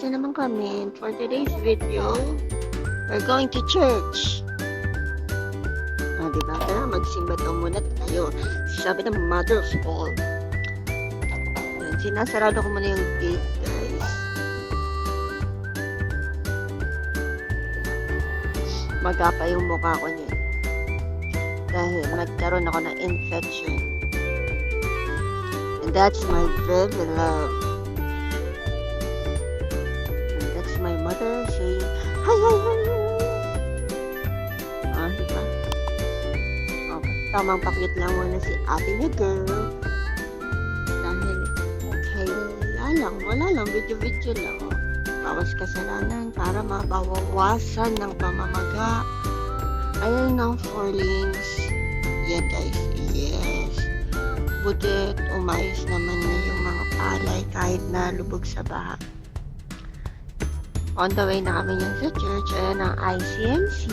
guys, na naman kami. For today's video, we're going to church. Diba? Tara, magsimba daw muna tayo. Sabi ng mother of all. Yan, sinasarado ko muna yung gate, guys. Magapa yung mukha ko niya. Dahil nagkaroon ako ng infection. And that's my baby love. My mother saying, hi, hi, hi, hi. Diba? Okay. Tamang pakit lang muna si ate niya, girl. Dahil, wala lang, video-video lang. Bawas kasalanan para mabawasan ng pamamaga. Ayan ng forlings. Yeah, guys, yes. Butit, umayos naman na yung mga palay kahit na lubog sa baha. On the way na kami yan sa church. Ayan ang ICMC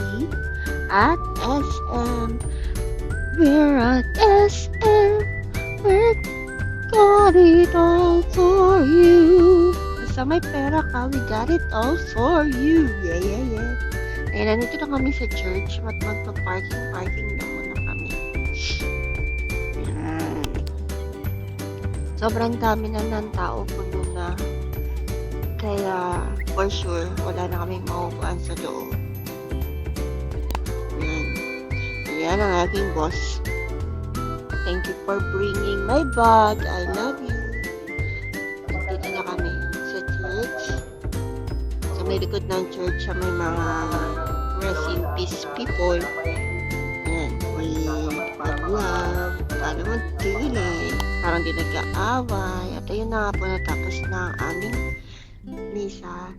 at SM. We're at SM. We're got it all for you. Basta may pera ka, we got it all for you. Yeah, yeah, yeah. Ayan, nandito na kami sa church. Magpa-parking na muna kami. Ayan. Sobrang dami na ng tao, puno na. Kaya, for sure, wala na kaming maupuan sa loob. Yan. Yan ang aking boss. Thank you for bringing my bag. I love you. Dito na kami sa church. Sa may likod ng church, may mga rest in peace people. Yan. We love. Paano mo tunay? Parang di nagkaaway. At ayun na po, natapos na ang aming misa.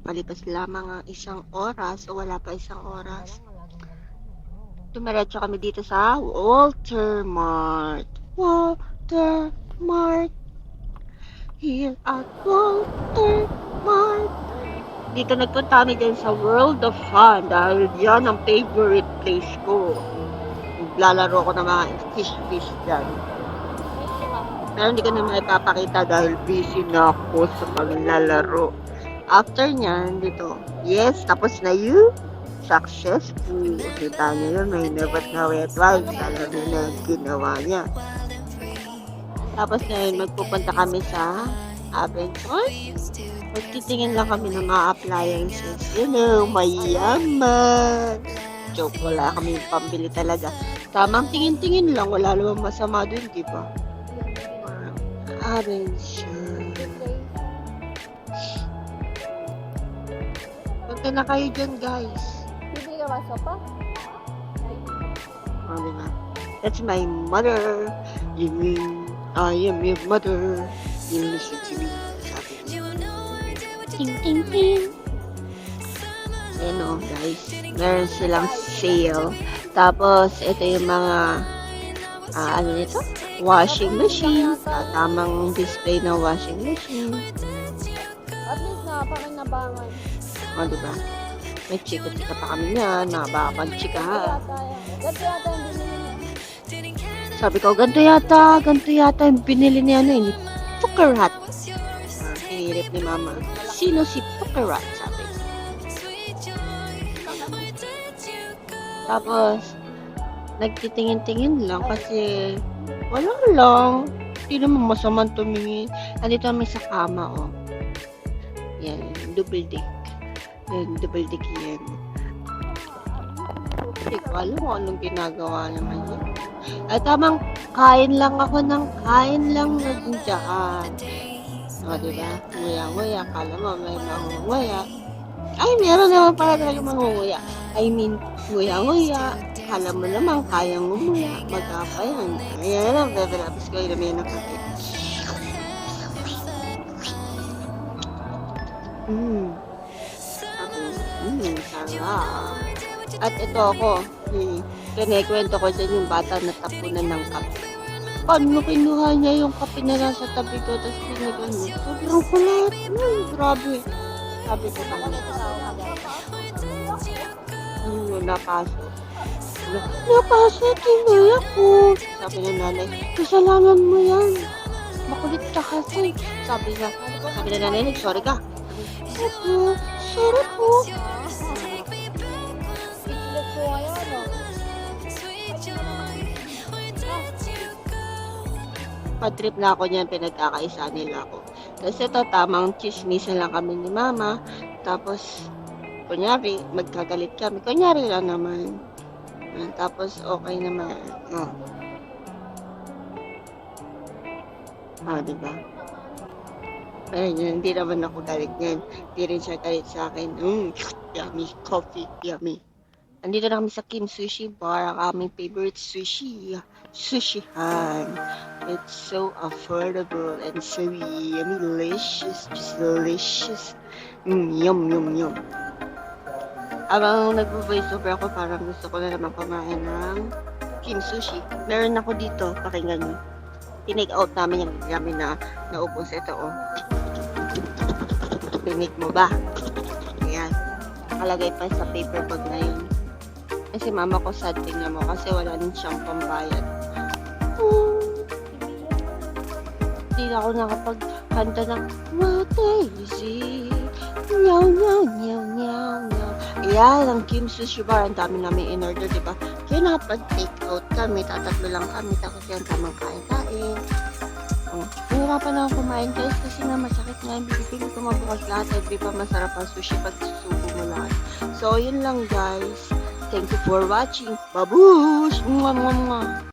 Palipas lamang ang 1 oras o wala pa 1 oras. Dumiretso kami dito sa Walter Mart. Walter Mart. Here at Walter Mart. Dito nagpunta kami dyan sa World of Fun dahil yan ang favorite place ko. Naglalaro ko ng mga fish dyan. Pero hindi ko naman ipapakita dahil busy na ako sa paglalaro. After nyan, dito, yes, tapos na yun. Successful. Kita niyo yun, may never na wet wipe. Alam niyo na ginawa niya. Tapos na yun, magpupunta kami sa Abenton. Magtitingin lang kami ng mga appliances. You know, mayaman. Joke, wala kami pambili talaga. Tamang tingin-tingin lang, wala namang masama dun, di ba? Orange. Punta na kayo dyan, guys. Hindi ka masopa? Oh, diba? That's my mother. You mean, I am your mother. You listen to me. Sabi niya. Ting, ting, ting. Ayan o, guys. Meron silang sale. Tapos, ito yung mga ano nito? Washing machine. Tamang display ng washing machine. At least na, parang nabangan. O, diba? May chika-chika pa kami na. Nakapag-chika ha. Ganto yata yung binili niya. Sabi ko, ganito yata yung binili niya na yun. Pukarat. Hinirip ni mama. Sino si Pukarat? Sabi ko. Tapos, nagtitingin-tingin lang kasi wala lang. Hindi naman masamang tumingin. Andito kami sa kama, oh. Yan, double deck. Yan, double deck yan. Hindi ko alam kung anong ginagawa naman yan. Ay, tamang kain lang ako ng kain lang nandiyan. O, diba? Nguya-nguya. Kala mo may mangunguya. Ay, meron naman pala talaga mangunguya. I mean, nguya-nguya. Kala mo naman, kayang ngumuya. Mag-apa yan. Ayan lang, bebe-labis ko yung namin ng kape. Sarap. At ito ako, kinikwento ko dyan yung bata na tapunan ng kape. Paano kinuha niya yung kape na nasa tabi ko, tapos pinigyan niya. Sobrang kulit. Grabe. Sabi ko pa napasok. Napasok, tinuya ko. Sabi ng nanay, kasalanan mo yan. Makulit ka kasi. Sabi ng nanay, sorry ka. Opo, sarap po. Speechless ko ngayon, no? Patrip na ako niyan, pinagkakaisa nila ako. Kasi ito, tamang chismisan lang kami ni mama. Tapos, kunyari, magkagalit kami. Kunyari lang naman. Tapos, okay naman. Diba? Ayun, yun, hindi naman ako galit niyan. Hindi rin siya galit sa akin. Yummy coffee, yummy. Andito na kami sa Kim Sushi Bar, ang aming favorite sushi. Sushihan. It's so affordable and so yummy, delicious, just delicious. Yum, yum, yum. Habang nag-voice over ako, parang gusto ko na naman kumain ng Kim Sushi. Meron ako dito, pakinggan niyo. Tinake out namin yung namin na naubos. Ito, oh. Tinik mo ba? Ayan. Nakalagay pa sa paper bag na yun. Kasi mama ko sad, tingnan mo, kasi wala din siyang pambayad. Hindi na ako nakapagkanta ng What is it? Nyaw, nyaw, nyaw, nyaw, nyaw. Ayan, ang Kim Sushi Bar. Ang dami namin in-order, diba? Kaya nakapag-take out kami, tatatlo lang kami, tapos yan tamang kain-kain. Nahirapan ako kumain guys kasi nga masakit nga yung bibig ko mabukas lahat. Di ba masarap ang sushi pag susubo mo lahat. So, yun lang guys. Thank you for watching. Babush! Mwah, mwah, mwah.